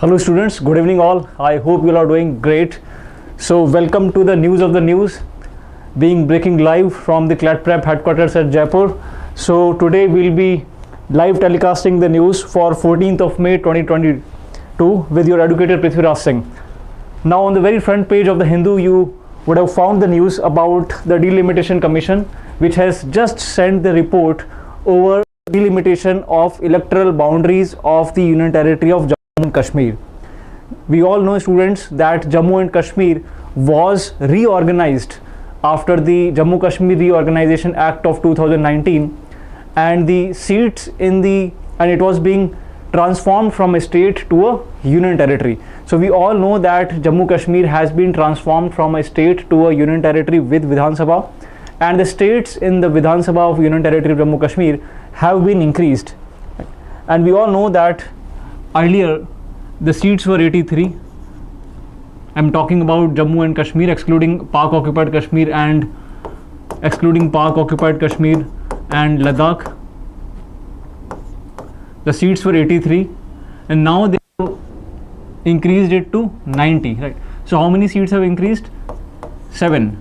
Hello students, good evening all. I hope you all are doing great. So welcome to the news of the news, being breaking live from the ClatPrep headquarters at Jaipur. So today we'll be live telecasting the news for 14th of May 2022 with your educator Prithviraj Singh. Now on the very front page of the Hindu, you would have found the news about the Delimitation Commission, which has just sent the report over delimitation of electoral boundaries of the Union Territory of Jammu and Kashmir. We all know, students, that Jammu and Kashmir was reorganized after the Jammu Kashmir Reorganization Act of 2019, and the seats and it was being transformed from a state to a union territory. So we all know that Jammu Kashmir has been transformed from a state to a union territory with Vidhan Sabha, and the states in the Vidhan Sabha of Union Territory of Jammu Kashmir have been increased. And we all know that earlier the seats were 83. I'm talking about Jammu and Kashmir, excluding Pak occupied Kashmir and Ladakh. The seats were 83, and now they have increased it to 90, right? So how many seats have increased? 7,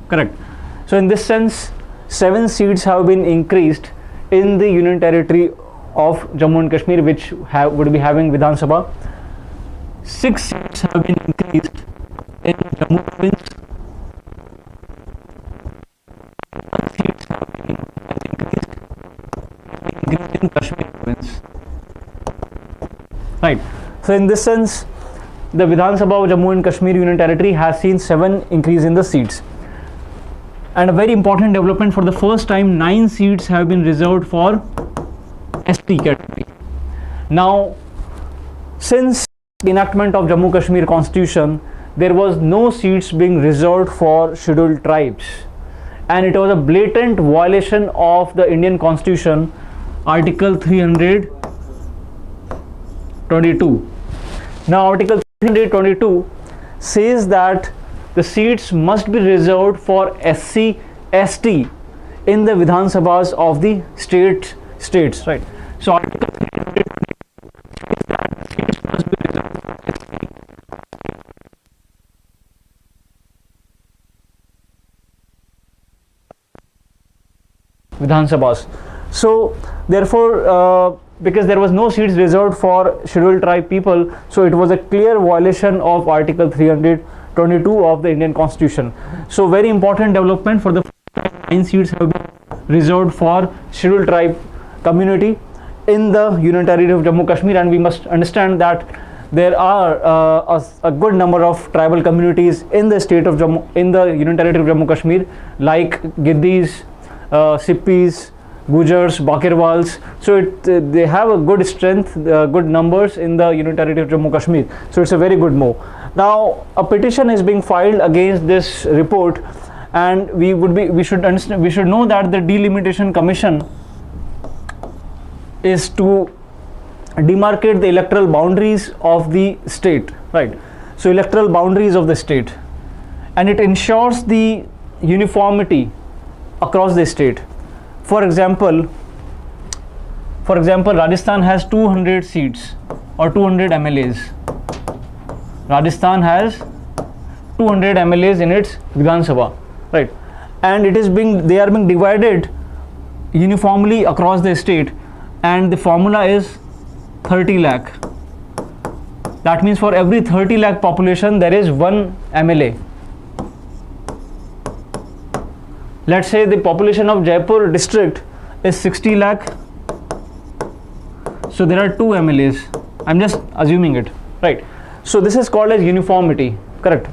correct. So in this sense, 7 seats have been increased in the Union Territory of Jammu and Kashmir, which would be having Vidhan Sabha. 6 seats have been increased in Jammu province. 1 seats have been increased in Kashmir province. Right. So in this sense, the Vidhan Sabha of Jammu and Kashmir Union Territory has seen 7 increase in the seats. And a very important development, for the first time 9 seats have been reserved for ST category. Now, since the enactment of Jammu Kashmir Constitution, there was no seats being reserved for scheduled tribes, and it was a blatant violation of the Indian Constitution, Article 322. Now, Article 322 says that the seats must be reserved for SC, ST in the Vidhan Sabhas of the states, right? So Article 322 says that the seats must be reserved for SC. Vidhan Sabhas. So therefore, because there was no seats reserved for scheduled tribe people, so it was a clear violation of Article 322 of the Indian Constitution. So very important development, for the first time 9 seats have been reserved for scheduled tribe community in the Union Territory of Jammu Kashmir, and we must understand that there are a good number of tribal communities in the state of Jammu, in the Union Territory of Jammu Kashmir, like Giddis, Sippis, Gujars, Bakirwals. So they have a good strength, good numbers in the Union Territory of Jammu Kashmir. So it's a very good move. Now a petition is being filed against this report, and we should know that the Delimitation Commission is to demarcate the electoral boundaries of the state, right? So electoral boundaries of the state, and it ensures the uniformity across the state. For example, Rajasthan has 200 seats or 200 MLAs. Rajasthan has 200 MLAs in its Vidhan Sabha, right? And they are being divided uniformly across the state, and the formula is 30 lakh. That means for every 30 lakh population there is 1 MLA. Let's say the population of Jaipur district is 60 lakh, so there are 2 MLAs. I'm just assuming it, right? So this is called as uniformity, correct?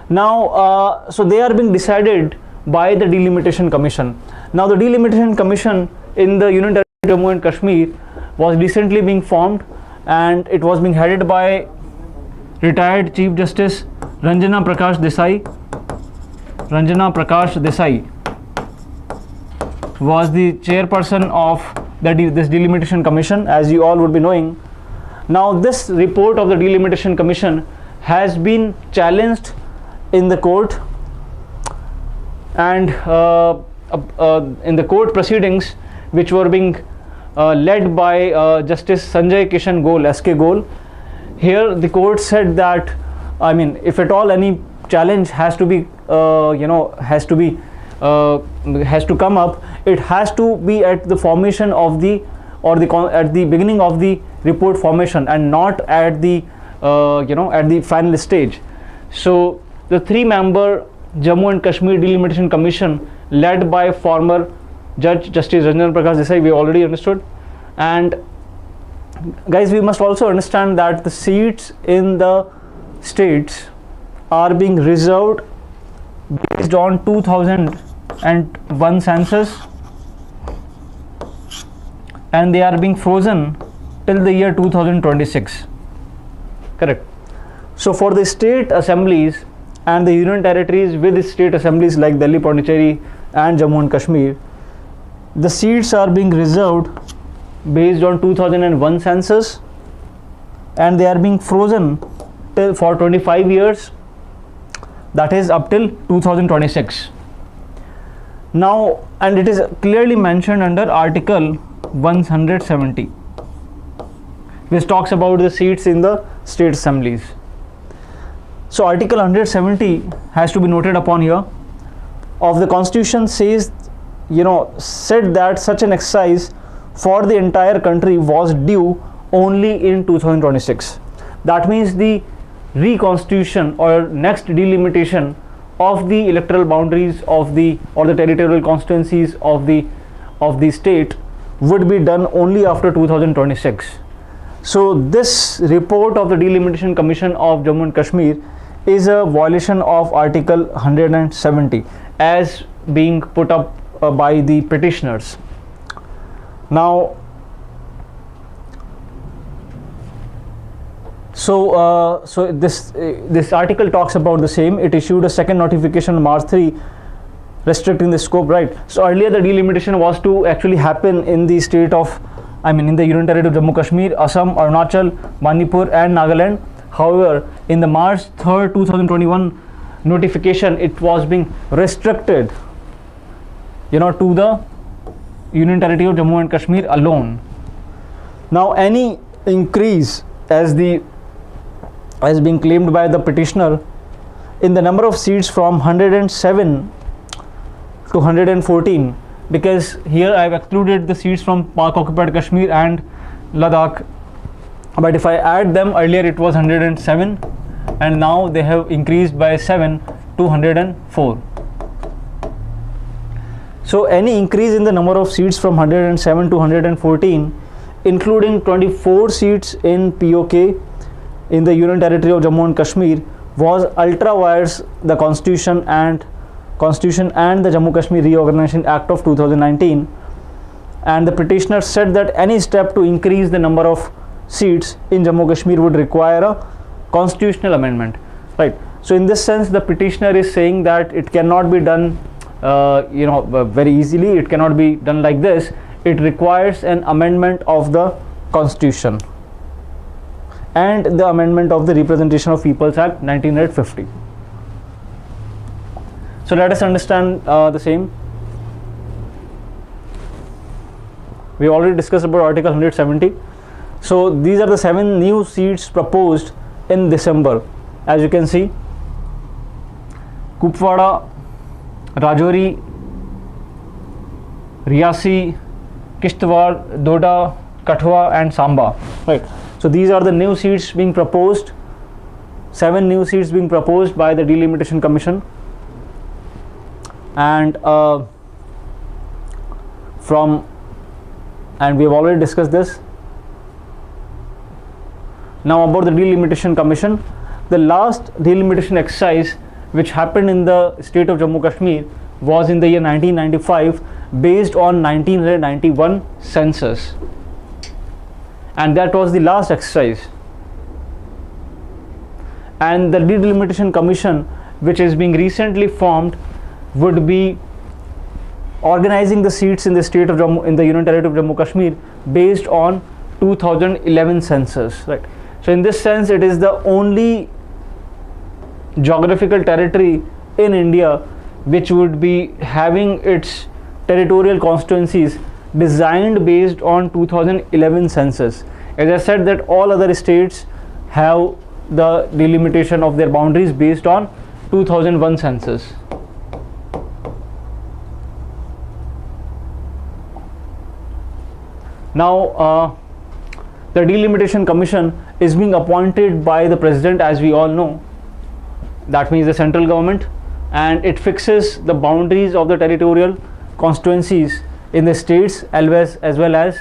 Now, so they are being decided by the Delimitation Commission. Now the Delimitation Commission in the Union Territory of Jammu and Kashmir was recently being formed, and it was being headed by retired Chief Justice Ranjana Prakash Desai was the chairperson of this Delimitation Commission, as you all would be knowing. Now this report of the Delimitation Commission has been challenged in the court, and in the court proceedings which were being led by Justice Sanjay Kishan Goel, SK Goel. here the court said that, I mean, if at all any challenge has to be has to come up, it has to be at the formation of the at the beginning of the report formation, and not at the at the final stage. So the 3-member Jammu and Kashmir Delimitation Commission, led by former Judge Justice Ranjan Prakash Desai, we already understood. And guys, we must also understand that the seats in the states are being reserved based on 2001 census, and they are being frozen till the year 2026. Correct. So for the state assemblies and the union territories with the state assemblies like Delhi, Pondicherry and Jammu and Kashmir, the seats are being reserved based on 2001 census, and they are being frozen till for 25 years, that is up till 2026. Now, and it is clearly mentioned under Article 170, which talks about the seats in the state assemblies. So Article 170 has to be noted upon here of the Constitution says, said that such an exercise for the entire country was due only in 2026. That means the reconstitution or next delimitation of the electoral boundaries of the territorial constituencies of the state would be done only after 2026. So this report of the Delimitation Commission of Jammu and Kashmir is a violation of Article 170 as being put up by the petitioners. Now, so this article talks about the same. It issued a second notification on March 3 restricting the scope, right? So earlier the delimitation was to actually happen in the state of, in the Union Territory of Jammu Kashmir, Assam, Arunachal, Manipur and Nagaland. However, in the March 3rd, 2021 notification, it was being restricted, to the Union Territory of Jammu and Kashmir alone. Now, any increase as being claimed by the petitioner in the number of seats from 107 to 114, because here I have excluded the seats from Pak occupied Kashmir and Ladakh, but if I add them, earlier it was 107 and now they have increased by 7 to 104. So any increase in the number of seats from 107 to 114, including 24 seats in POK in the Union Territory of Jammu and Kashmir, was ultra vires the Constitution and the Jammu Kashmir Reorganization Act of 2019, and the petitioner said that any step to increase the number of seats in Jammu Kashmir would require a constitutional amendment, right? So in this sense, the petitioner is saying that it cannot be done very easily. It cannot be done like this. It requires an amendment of the Constitution and the amendment of the Representation of Peoples Act 1950. So let us understand the same. We already discussed about Article 170. So these are the 7 new seats proposed in December. As you can see, Kupwara, Rajouri, Riyasi, Kishtwar, Doda, Kathua and Samba, right? So these are the new seats being proposed, 7 new seats being proposed by the Delimitation Commission, and we have already discussed this. Now about the Delimitation Commission, the last delimitation exercise which happened in the state of Jammu Kashmir was in the year 1995 based on 1991 census, and that was the last exercise. And the Delimitation Commission, which is being recently formed, would be organizing the seats in the state of Jammu, in the Union Territory of Jammu Kashmir, based on 2011 census, right? So in this sense, it is the only geographical territory in India which would be having its territorial constituencies designed based on 2011 census. As I said, that all other states have the delimitation of their boundaries based on 2001 census. Now the Delimitation Commission is being appointed by the President, as we all know. That means the central government, and it fixes the boundaries of the territorial constituencies in the states as well as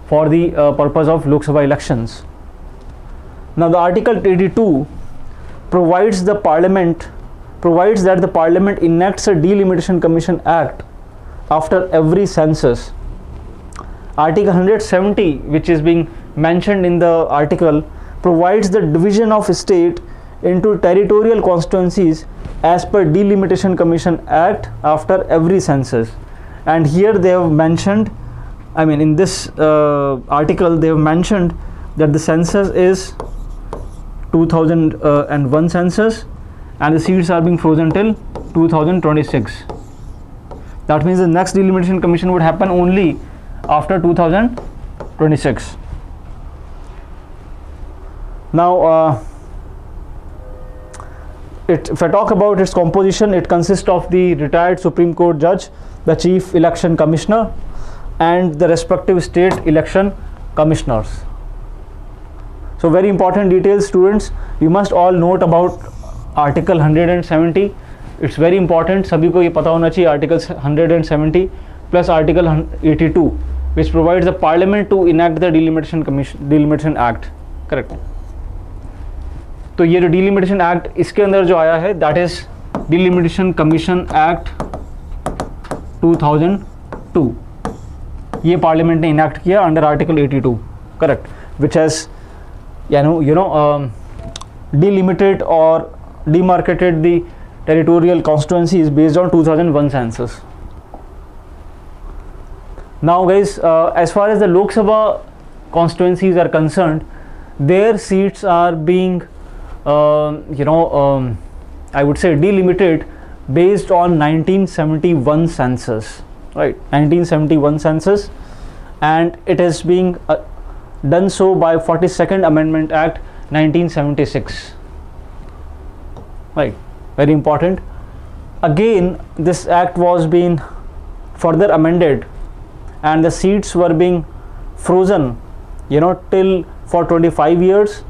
for the purpose of Lok Sabha elections. Now the Article 82 provides that the Parliament enacts a Delimitation Commission Act after every census. Article 170, which is being mentioned in the article, provides the division of state into territorial constituencies as per Delimitation Commission Act after every census. And here they have mentioned, in this article they have mentioned that the census is 2001 census and the seats are being frozen till 2026. That means the next Delimitation Commission would happen only after 2026. Now if I talk about its composition, it consists of the retired Supreme Court judge, the Chief Election Commissioner, and the respective state election commissioners. So very important details, students. You must all note about Article 170. It's very important. सभी को ये पता होना चाहिए. Article 170 plus Article 82, which provides the Parliament to enact the Delimitation Act. Correct. तो ये जो Delimitation Act इसके अंदर जो आया है, that is Delimitation Commission Act 2002. ये पार्लियामेंट ने इनैक्ट किया under article 82. Correct. Which has delimited or demarcated the territorial constituencies based on 2001 census. Now guys, as far as the Lok Sabha constituencies are concerned, their seats are being I would say delimited based on 1971 census, right? 1971 census, and it is being done so by 42nd Amendment Act 1976, right? Very important. Again, this act was being further amended and the seats were being frozen till for 25 years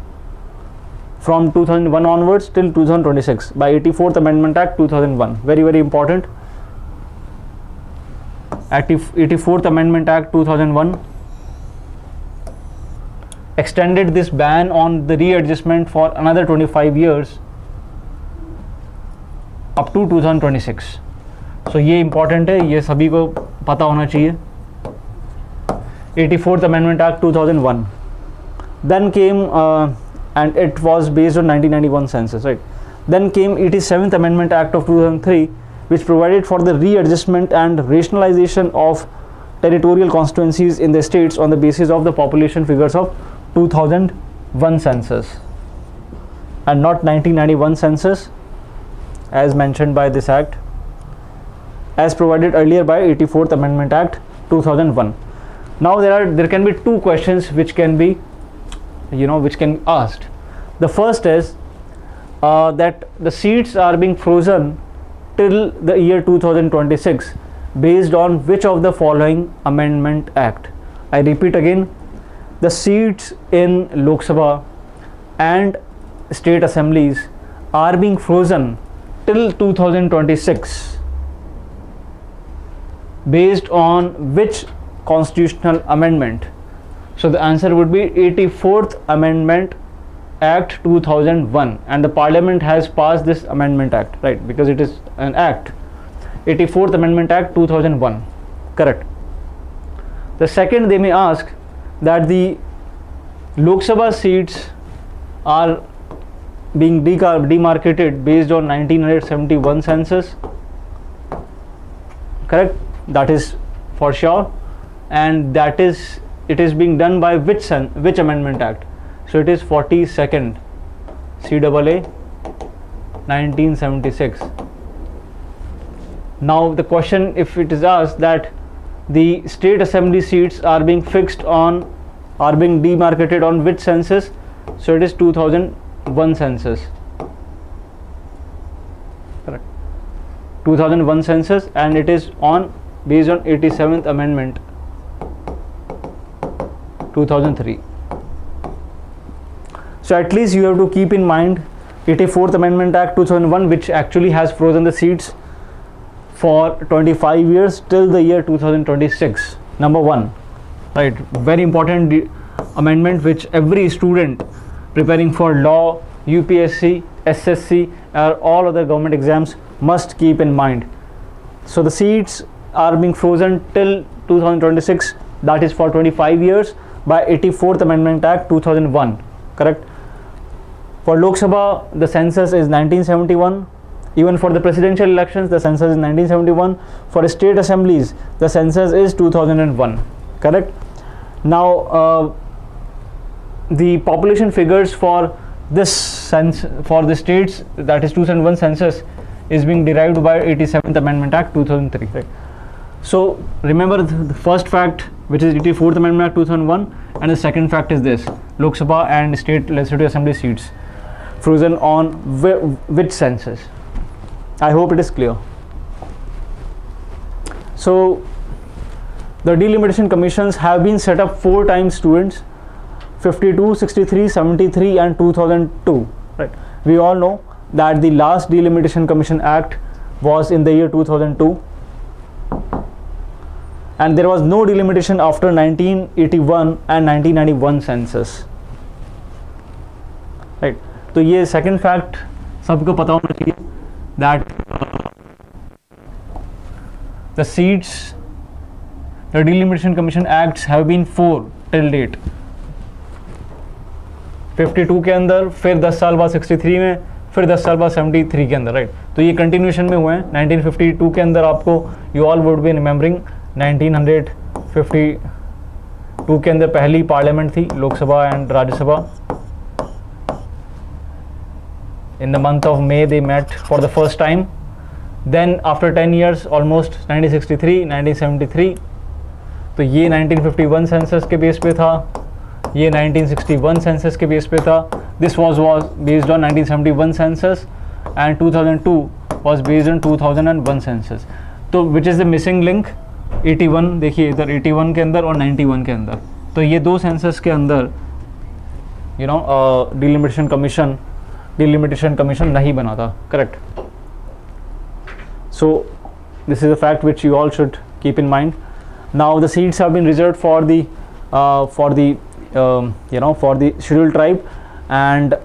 from 2001 onwards till 2026 by 84th Amendment Act 2001. Very, very important. 84th Amendment Act 2001 extended this ban on the readjustment for another 25 years up to 2026. So ये important है, ये सभी को पता होना चाहिए. 84th Amendment Act 2001 then came and it was based on 1991 census, right? Then came 87th Amendment Act of 2003, which provided for the readjustment and rationalization of territorial constituencies in the states on the basis of the population figures of 2001 census and not 1991 census as mentioned by this act, as provided earlier by 84th Amendment Act 2001. Now there can be two questions which can be which can be asked. The first is that the seats are being frozen till the year 2026 based on which of the following Amendment Act? I repeat again, the seats in Lok Sabha and state assemblies are being frozen till 2026 based on which constitutional amendment? So the answer would be 84th Amendment Act 2001, and the Parliament has passed this Amendment Act, right? Because it is an act. 84th Amendment Act 2001. Correct. The second, they may ask that the Lok Sabha seats are being demarcated based on 1971 census. Correct. That is for sure, and it is being done by which Amendment Act? So it is 42nd CAA 1976. Now the question, if it is asked that the state assembly seats are being demarcated on which census, So it is 2001 census. Correct. 2001 census, and it is based on 87th Amendment 2003. So at least you have to keep in mind 84th Amendment Act 2001, which actually has frozen the seats for 25 years till the year 2026. Number one, right? Very important amendment which every student preparing for law, UPSC, SSC, or all other government exams must keep in mind. So the seats are being frozen till 2026, that is for 25 years by 84th Amendment Act 2001. Correct. For Lok Sabha, the census is 1971. Even for the presidential elections, the census is 1971. For state assemblies, the census is 2001. Correct. Now, the population figures for this for the states, that is 2001 census, is being derived by 87th Amendment Act 2003. Right. So remember the first fact, which is 84th Amendment Act 2001, and the second fact is this: Lok Sabha and state legislative assembly seats frozen on which census. I hope it is clear. So the delimitation commissions have been set up 4 times, students: 52, 63, 73 and 2002. Right. We all know that the last Delimitation Commission Act was in the year 2002, and there was no delimitation after 1981 and 1991 census. Right. तो ये second fact सबको पता होना चाहिए, that the seats, the Delimitation Commission Acts have been 4 till date. 52 के अंदर, फिर 10 साल बाद 63 में, फिर 10 साल बाद 73 के अंदर. राइट. तो ये कंटिन्यूशन में हुए हैं. 1952 के अंदर आपको you all would be remembering 1952 के अंदर पहली पार्लियामेंट थी, Lok Sabha and Rajya Sabha. In the month of May they met for the first time. Then after 10 years, almost 1963, 1973, तो ये 1951 सेंसस के बेस पे था, ये 1961 सेंसस के बेस पे था. This was based on 1971 census and 2002 was based on 2001 census. तो which is the missing link? 81, देखिए इधर 81 के अंदर और 91 के अंदर. तो ये 2 सेंसस के अंदर delimitation commission नहीं बना था. Correct. So this is a fact which you all should keep in mind. Now the seats have been reserved for the scheduled tribe, and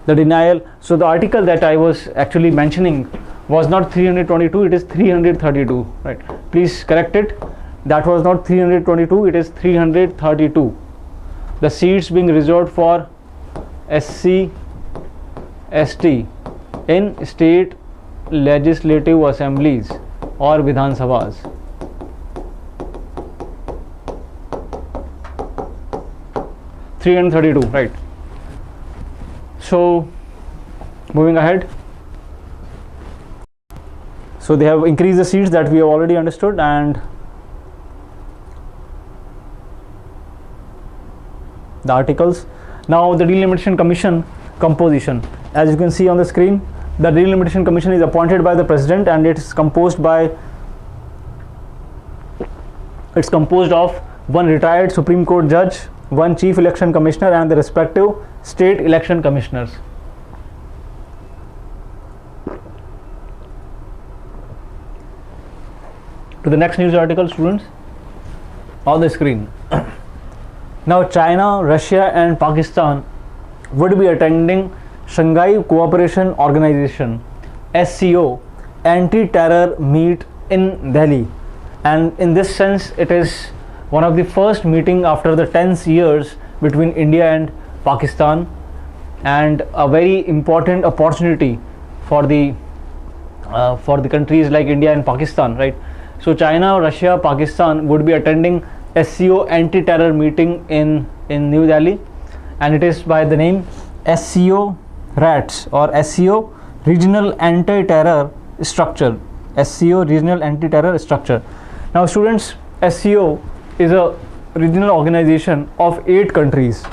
the denial. So the article that I was actually mentioning was not 322, it is 332. Right. Please correct it. That was not 322, it is 332. The seats being reserved for SC, ST in state legislative assemblies or Vidhan Sabhas. (332), right. So moving ahead, so they have increased the seats, that we have already understood, and the articles. Now the Delimitation Commission composition, as you can see on the screen, the Delimitation Commission is appointed by the President, and it's composed of one retired Supreme Court judge, one Chief Election Commissioner, and the respective state election commissioners. To the next news article, students, on the screen. Now China, Russia and Pakistan would be attending Shanghai Cooperation Organization (SCO) anti-terror meet in Delhi, and in this sense it is one of the first meeting after the tense years between India and Pakistan, and a very important opportunity for the countries like India and Pakistan, right? So China, Russia, Pakistan would be attending SCO anti-terror meeting in New Delhi, and it is by the name SCO RATS, or SCO Regional Anti-Terror Structure. SCO Regional Anti-Terror Structure. Now students, SCO is a regional organization of 8 countries.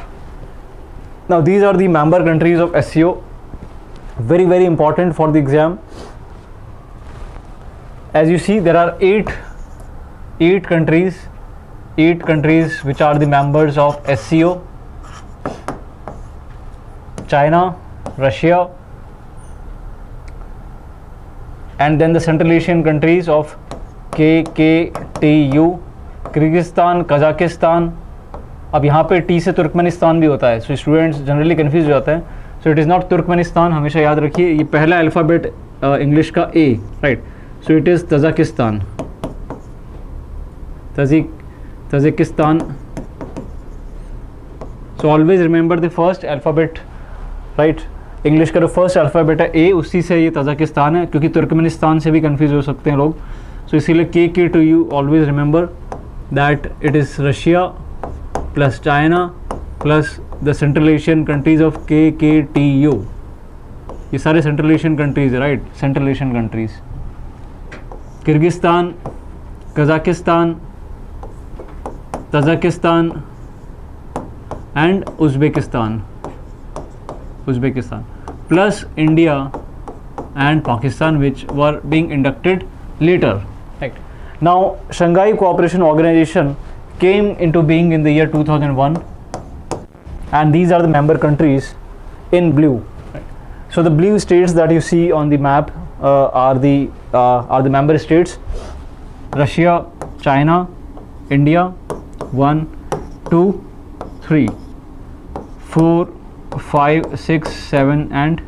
Now these are the member countries of SCO, very very important for the exam. As you see, there are eight countries which are the members of SCO: China, Russia, and then the Central Asian countries of KKTU, Kyrgyzstan, Kazakhstan. अब यहाँ पे T से Turkmenistan भी होता है, so students generally confuse हो जाते हैं. So it is not Turkmenistan, हमेशा याद रखिए. ये पहला अल्फ़ाबेट इंग्लिश का A, right. So it is Tajikistan, Tajikistan. So always remember the first alphabet, right. English का जो फर्स्ट अल्फ़ाबेट है ए, उसी से ये तजाकिस्तान है, क्योंकि तुर्कमेनिस्तान से भी कंफ्यूज हो सकते हैं लोग. सो इसीलिए के to you always remember that it is Russia plus China plus the Central Asian countries of KKTU. ये सारे Central Asian countries है, right? Central Asian countries. Kyrgyzstan, Kazakhstan, Tajikistan and Uzbekistan plus India and Pakistan, which were being inducted later, right? Now Shanghai Cooperation Organization came into being in the year 2001, and these are the member countries in blue. Right. So the blue states that you see on the map are the member states: Russia, China, India, 1, 2, 3, 4, 5, 6, 7 and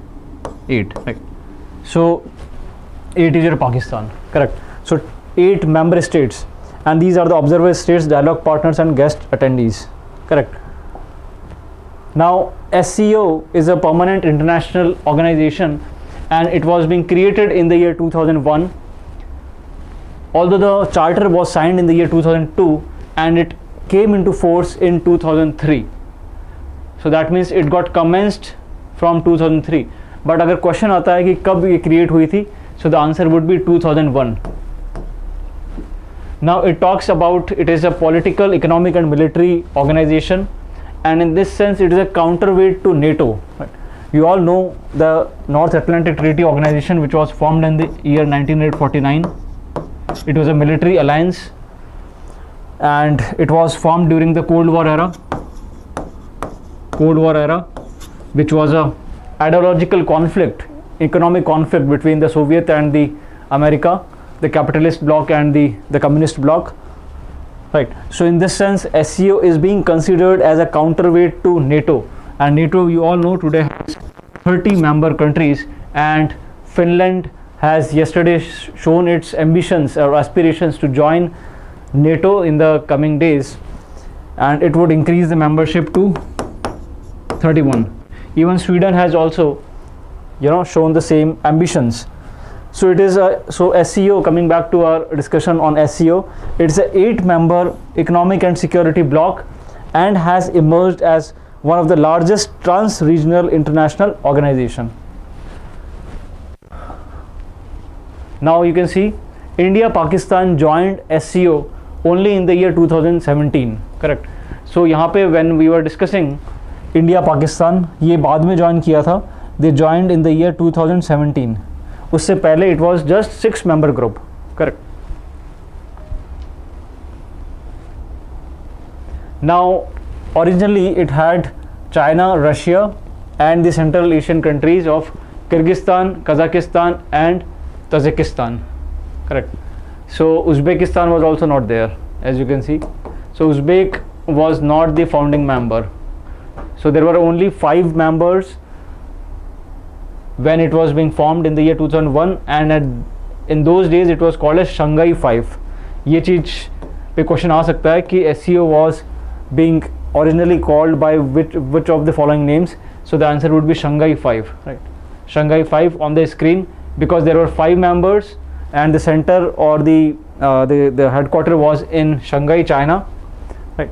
8. Right. So 8 is your Pakistan, correct. So 8 member states, and these are the observer states, dialogue partners and guest attendees, correct. Now SCO is a permanent international organization, and it was being created in the year 2001, although the charter was signed in the year 2002 and it came into force in 2003. So that means it got commenced from 2003. But अगर question आता है कि कब ये create हुई थी, so the answer would be 2001. Now it talks about, it is a political, economic and military organization, and in this sense it is a counterweight to NATO. Right? You all know the North Atlantic Treaty Organization, which was formed in the year 1949. It was a military alliance, and it was formed during the Cold War era, which was a ideological conflict, economic conflict between the Soviet and the America, the capitalist bloc and the communist bloc, right. So in this sense SCO is being considered as a counterweight to NATO, and NATO, you all know, today has 30 member countries, and Finland has yesterday shown its ambitions or aspirations to join NATO in the coming days, and it would increase the membership to 31. Even Sweden has also, shown the same ambitions. So it is so SCO, coming back to our discussion on SCO, it's a 8-member economic and security bloc, and has emerged as one of the largest trans-regional international organization. Now you can see India, Pakistan joined SCO only in the year 2017, correct. So यहाँ पे when we were discussing India, Pakistan, ये बाद में join किया था, they joined in the year 2017. उससे पहले it was just 6-member group, correct. Now originally it had China, Russia and the Central Asian countries of Kyrgyzstan, Kazakhstan and Tajikistan, correct. So Uzbekistan was also not there, as you can see. So Uzbek was not the founding member. So there were only 5 members when it was being formed in the year 2001, and in those days it was called as Shanghai 5. ये चीज़ पे question आ सकता है कि SCO was being originally called by which of the following names. So the answer would be Shanghai 5, right. Shanghai 5 on the screen, because there were 5 members and the center or the headquarter was in Shanghai, China, right.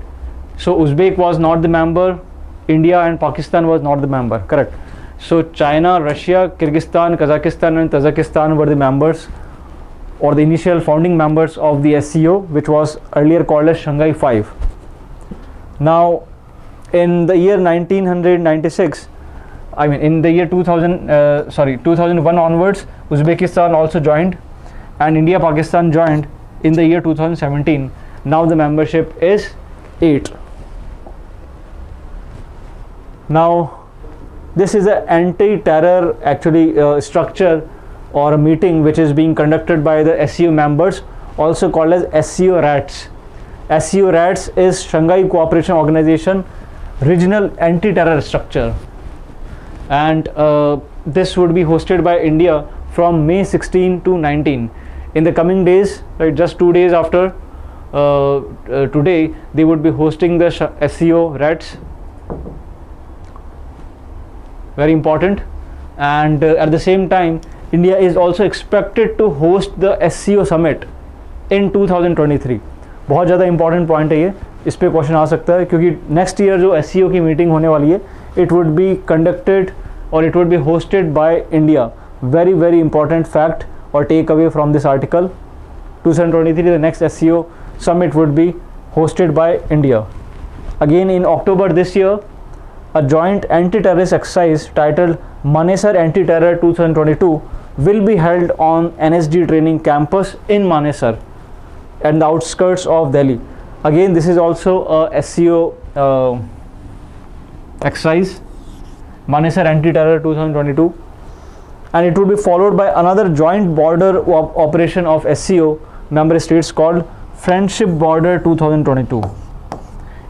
So Uzbek was not the member, India and Pakistan was not the member, correct. So China, Russia, Kyrgyzstan, Kazakhstan and Tajikistan were the members, or the initial founding members of the SCO, which was earlier called as Shanghai 5. Now in the year 1996, I mean in the year 2001 onwards, Uzbekistan also joined, and India Pakistan joined in the year 2017. Now the membership is 8. Now this is an anti-terror actually structure or a meeting which is being conducted by the SCO members, also called as SCO RATS. SCO RATS is Shanghai Cooperation Organization regional anti-terror structure, and this would be hosted by India from May 16 to 19. In the coming days, right, just 2 days after today, they would be hosting the SCO RATS. Very important. And at the same time, India is also expected to host the SCO summit in 2023. बहुत ज़्यादा important point है ये, इस पे question आ सकता है, क्योंकि next year जो SCO की मीटिंग होने वाली है, इट वुड बी कंडक्टेड और it would be hosted by India. Very, very important fact or takeaway from this article. 2023, the next SCO summit would be hosted by India. Again, in October this year, a joint anti-terrorist exercise titled Manesar Anti-Terror 2022 will be held on NSG training campus in Manesar at the outskirts of Delhi. Again, this is also a SCO exercise, Manesar Anti-Terror 2022. And it will be followed by another joint border operation of SCO member states called Friendship Border 2022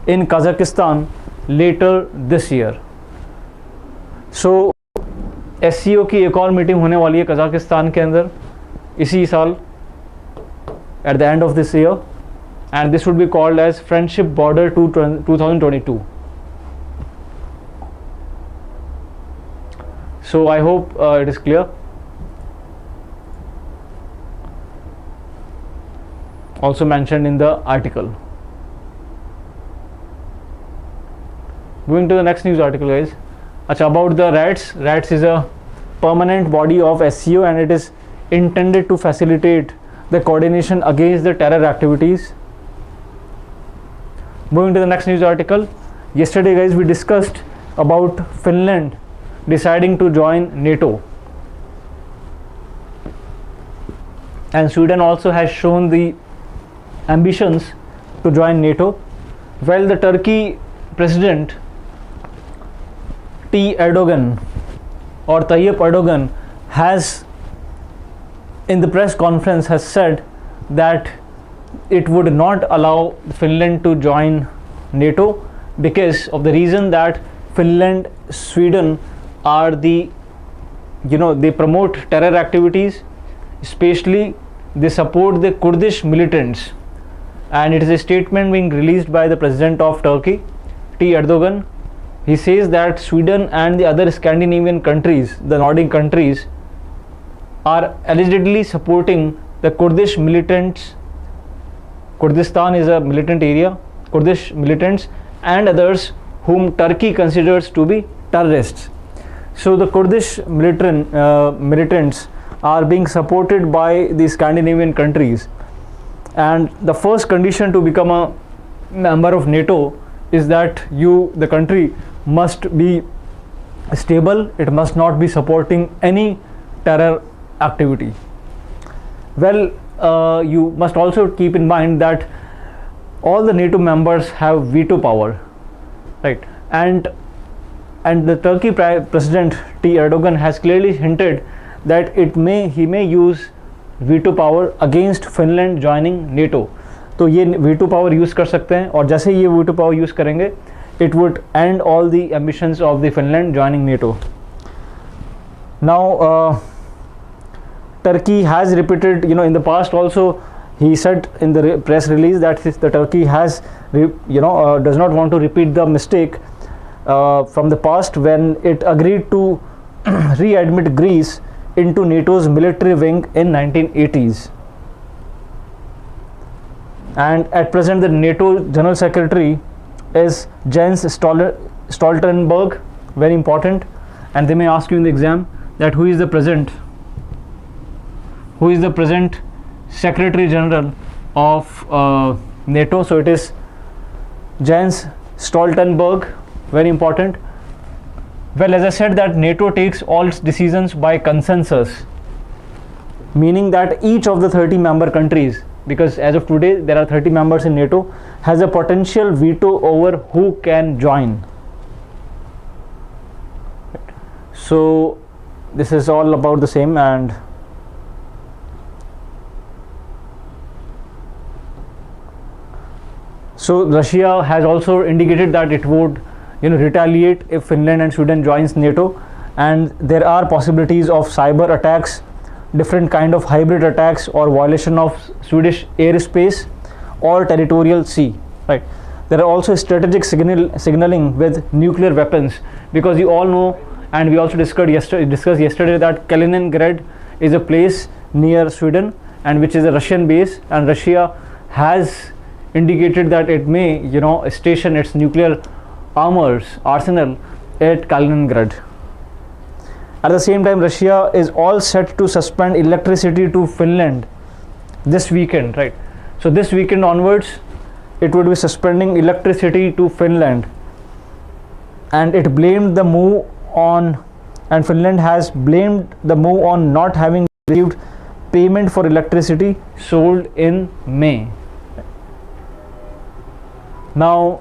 in Kazakhstan later this year. So SCO की एक और meeting होने वाली है Kazakhstan के अंदर इसी साल at the end of this year, and this would be called as Friendship Border 2022. So I hope it is clear. Also mentioned in the article. Moving to the next news article, guys. About the RATS. RATS is a permanent body of SCO, and it is intended to facilitate the coordination against the terror activities. Moving to the next news article. Yesterday, guys, we discussed about Finland deciding to join NATO, and Sweden also has shown the ambitions to join NATO. Well, the Turkey president Tayyip Erdogan has in the press conference has said that it would not allow Finland to join NATO because of the reason that Finland, Sweden are the, they promote terror activities, especially they support the Kurdish militants. And it is a statement being released by the president of Turkey, Erdogan. He says that Sweden and the other Scandinavian countries, the Nordic countries, are allegedly supporting the Kurdish militants. Kurdistan is a militant area, Kurdish militants and others whom Turkey considers to be terrorists. So the Kurdish militants are being supported by the Scandinavian countries, and the first condition to become a member of NATO is that the country must be stable, it must not be supporting any terror activity. Well, you must also keep in mind that all the NATO members have veto power, right? And the Turkey President Erdogan has clearly hinted that he may use veto power against Finland joining NATO. तो ये veto power use कर सकते हैं, और जैसे ये veto power use करेंगे, it would end all the ambitions of the Finland joining NATO. Now, Turkey has repeated, in the past also, he said in the press release that the Turkey has, does not want to repeat the mistake from the past when it agreed to readmit Greece into NATO's military wing in 1980s. And at present, the NATO General Secretary is Jens Stoltenberg, very important, and they may ask you in the exam that who is the present Secretary General of NATO. So it is Jens Stoltenberg, very important. Well, as I said, that NATO takes all its decisions by consensus, meaning that each of the 30 member countries, because as of today there are 30 members in NATO, has a potential veto over who can join. So this is all about the same. And so Russia has also indicated that it would retaliate if Finland and Sweden joins NATO, and there are possibilities of cyber attacks, different kind of hybrid attacks, or violation of Swedish airspace or territorial sea, right? There are also strategic signaling with nuclear weapons, because you all know, and we also discussed yesterday that Kaliningrad is a place near Sweden and which is a Russian base, and Russia has indicated that it may station its nuclear arsenal at Kaliningrad. At the same time, Russia is all set to suspend electricity to Finland this weekend, right? So this weekend onwards, it would be suspending electricity to Finland, and it blamed the move on, and Finland has blamed the move on not having received payment for electricity sold in May. Now,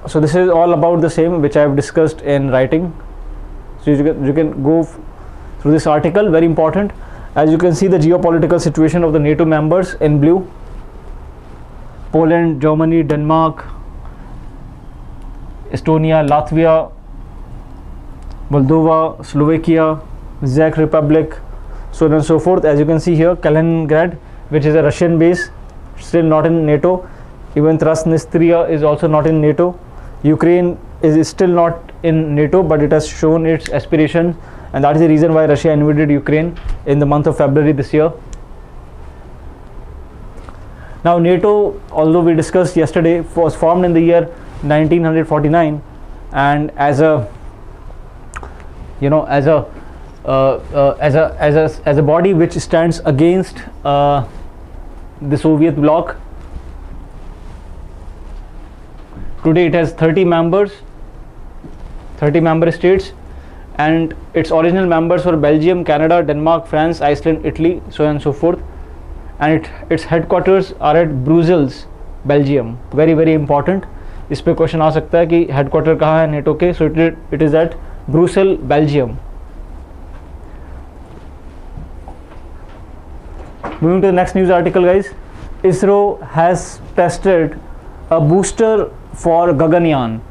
so this is all about the same which I have discussed in writing. So you can go through this article, very important. As you can see, the geopolitical situation of the NATO members in blue: Poland, Germany, Denmark, Estonia, Latvia, Moldova, Slovakia, Czech Republic, so on and so forth. As you can see here, Kaliningrad, which is a Russian base, still not in NATO. Even Transnistria is also not in NATO. Ukraine is still not in NATO, but it has shown its aspiration, and that is the reason why Russia invaded Ukraine in the month of February this year. Now, NATO, although we discussed yesterday, was formed in the year 1949, and as a body which stands against the Soviet bloc. Today it has 30 member states, and its original members were Belgium, Canada, Denmark, France, Iceland, Italy, so on and so forth. And its headquarters are at Brussels, Belgium. Very very important. इस पे question आ सकता है कि headquarter कहाँ है NATO के. So it is at Brussels, Belgium. Moving to the next news article, guys. ISRO has tested a booster for Gaganyaan,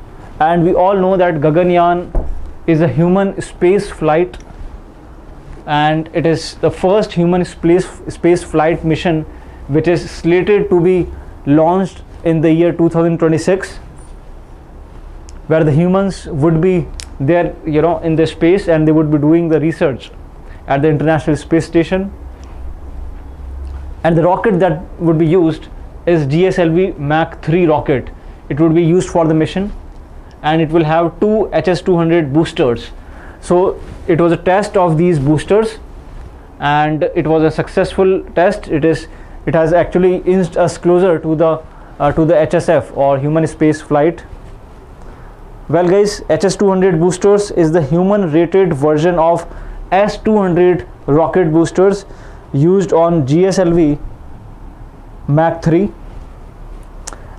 and we all know that Gaganyaan is a human space flight, and it is the first human space flight mission which is slated to be launched in the year 2026, where the humans would be there in the space, and they would be doing the research at the International Space Station. And the rocket that would be used is GSLV Mach 3 rocket. It would be used for the mission, and it will have two HS-200 boosters. So it was a test of these boosters, and it was a successful test. It has actually inched us closer to the HSF, or human space flight. Well, guys, HS-200 boosters is the human rated version of S-200 rocket boosters used on GSLV Mach 3,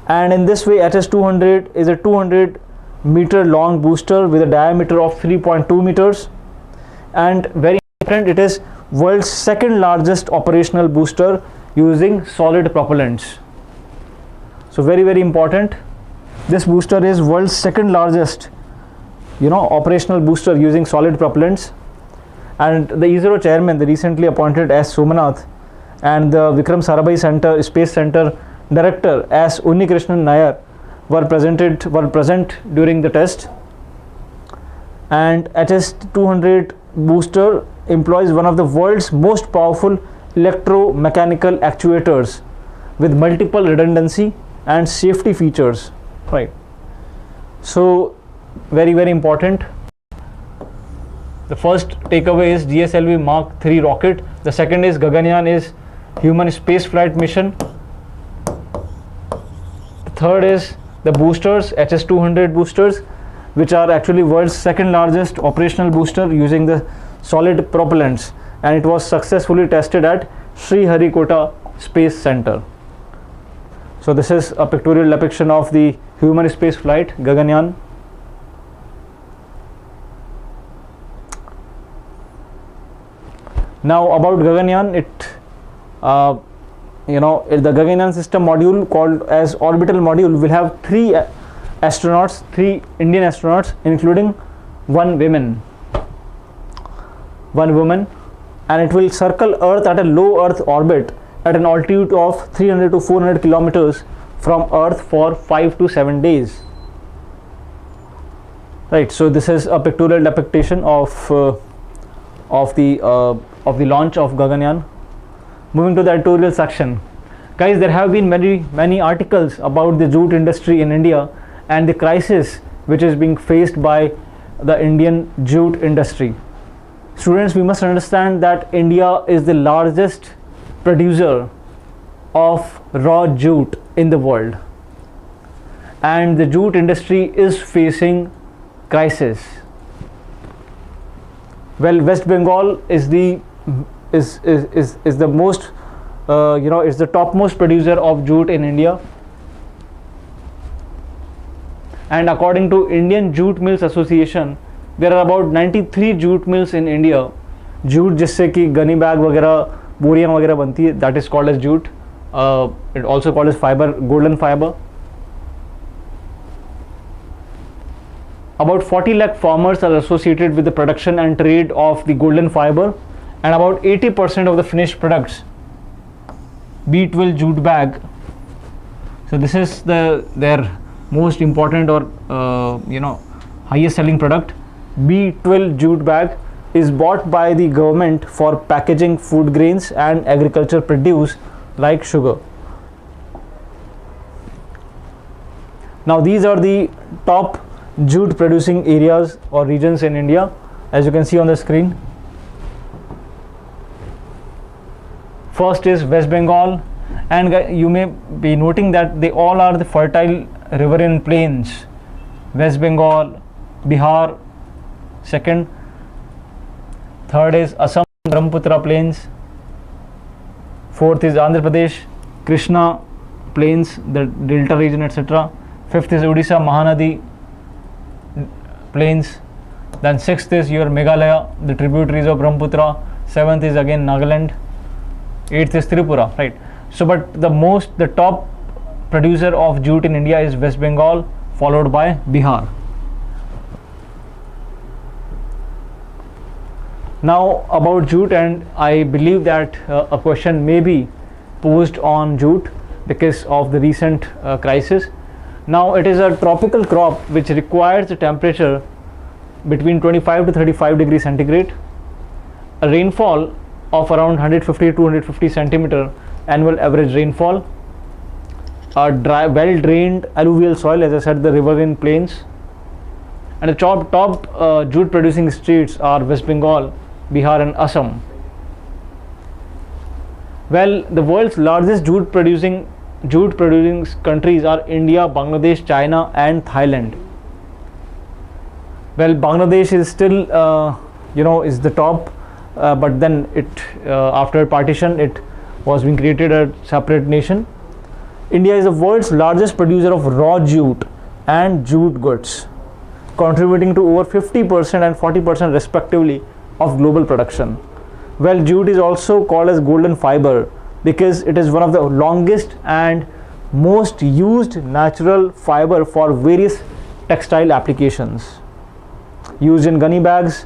and in this way HS-200 is a 200 meter long booster with a diameter of 3.2 meters, and very important, it is world's second largest operational booster using solid propellants. So very very important, this booster is world's second largest operational booster using solid propellants. And the ISRO chairman, the recently appointed S. Somanath, and the Vikram Sarabhai Space Center director S. Unnikrishnan Nair were present during the test. And HS-200 booster employs one of the world's most powerful electromechanical actuators with multiple redundancy and safety features, right? So very very important. The first takeaway is GSLV Mach 3 rocket. The second is Gaganyaan is human space flight mission. The third is the boosters, HS-200 boosters. which are actually world's second largest operational booster using the solid propellants, and it was successfully tested at Sriharikota Space Center. So this is a pictorial depiction of the human space flight Gaganyaan. Now about Gaganyaan, the Gaganyaan system module, called as orbital module, will have three Indian astronauts, including one woman, and it will circle Earth at a low Earth orbit at an altitude of 300 to 400 kilometers from Earth for 5 to 7 days. Right. So this is a pictorial depiction of the launch of Gaganyaan. Moving to the editorial section, guys, there have been many articles about the jute industry in India and the crisis which is being faced by the Indian jute industry. Students, we must understand that India is the largest producer of raw jute in the world, and the jute industry is facing crisis. Well, West Bengal is the most is the topmost producer of jute in India, and according to Indian Jute Mills Association, there are about 93 jute mills in India. Jute जिससे कि gunny bag वगैरह बोरियां वगैरह बनती है, that is called as jute. It also called as fiber, golden fiber. About 40 lakh farmers are associated with the production and trade of the golden fiber, and about 80% of the finished products, B12 jute bag. So this is their most important or highest selling product. B12 jute bag is bought by the government for packaging food grains and agriculture produce like sugar. Now these are the top jute producing areas or regions in India, as you can see on the screen. First is West Bengal, and you may be noting that they all are the fertile riverine plains. West Bengal, Bihar, second. Third is Assam, Brahmaputra plains. Fourth is Andhra Pradesh, Krishna plains, the delta region, etc. Fifth is Odisha, Mahanadi plains. Then sixth is your Meghalaya, the tributaries of Brahmaputra. Seventh is again Nagaland. Eighth is Tripura, right? So but the top producer of jute in India is West Bengal, followed by Bihar. Now about jute, and I believe that a question may be posed on jute because of the recent crisis. Now it is a tropical crop which requires a temperature between 25 to 35 degrees centigrade, a rainfall of around 150 to 250 centimeter annual average rainfall, a dry, well drained alluvial soil, as I said, the riverine plains, and the top jute producing states are West Bengal, Bihar and Assam. Well, the world's largest jute producing countries are India, Bangladesh, China and Thailand. Well, Bangladesh is still is the top, but then after partition it was being created a separate nation. India is the world's largest producer of raw jute and jute goods, contributing to over 50% and 40% respectively of global production. Well, jute is also called as golden fiber because it is one of the longest and most used natural fiber for various textile applications. Used in gunny bags,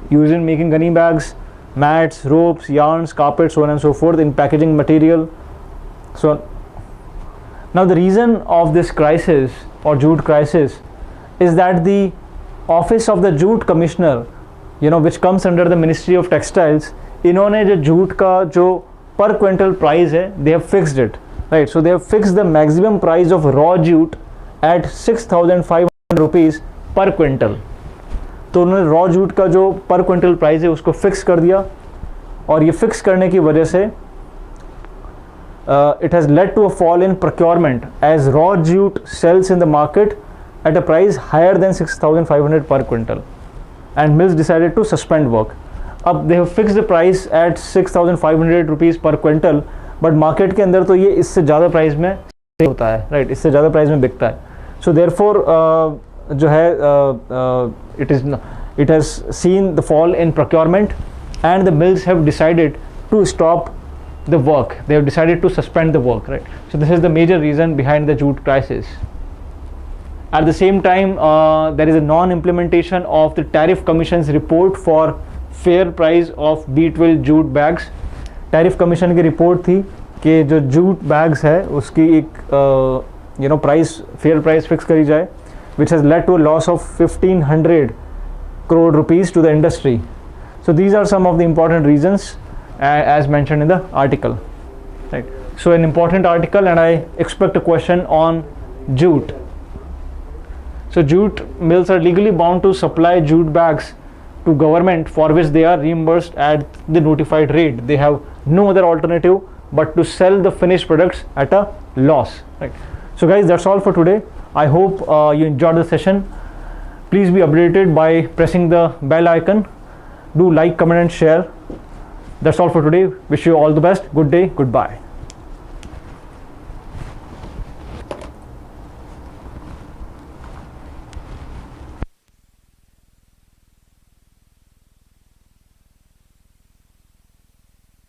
used in making gunny bags, mats, ropes, yarns, carpets, so on and so forth, in packaging material. So now the reason of this crisis or jute crisis is that the office of the jute commissioner, which comes under the Ministry of Textiles, इन्होंने जो jute का जो per quintal price है, they have fixed it, right? So they have fixed the maximum price of raw jute at 6,500 rupees per quintal. तो उन्होंने raw jute का जो पर क्विंटल प्राइस है उसको फिक्स कर दिया, और ये फिक्स करने की वजह से it has led to a fall in procurement as raw jute sells in the market at a price higher than 6,500 per quintal, and mills decided to suspend work. अब they have fixed the price at 6,500 rupees per quintal, but market के अंदर तो ये इससे ज़्यादा price में होता है, राइट, इससे ज़्यादा प्राइस में बिकता है. So therefore जो है it has seen the fall in procurement, and the mills have decided to stop the work. They have decided to suspend the work, right? So this is the major reason behind the jute crisis. At the same time, there is a non-implementation of the Tariff Commission's report for fair price of B12 jute bags. Tariff Commission की report थी कि जो jute bags है उसकी एक price, fair price fix करी जाए, which has led to a loss of 1,500 crore rupees to the industry. So these are some of the important reasons as mentioned in the article, right? So an important article, and I expect a question on jute. So jute mills are legally bound to supply jute bags to government, for which they are reimbursed at the notified rate. They have no other alternative but to sell the finished products at a loss, right? So guys, that's all for today. I hope you enjoyed the session. Please be updated by pressing the bell icon. Do like, comment and share. That's all for today. Wish you all the best. Good day. Goodbye.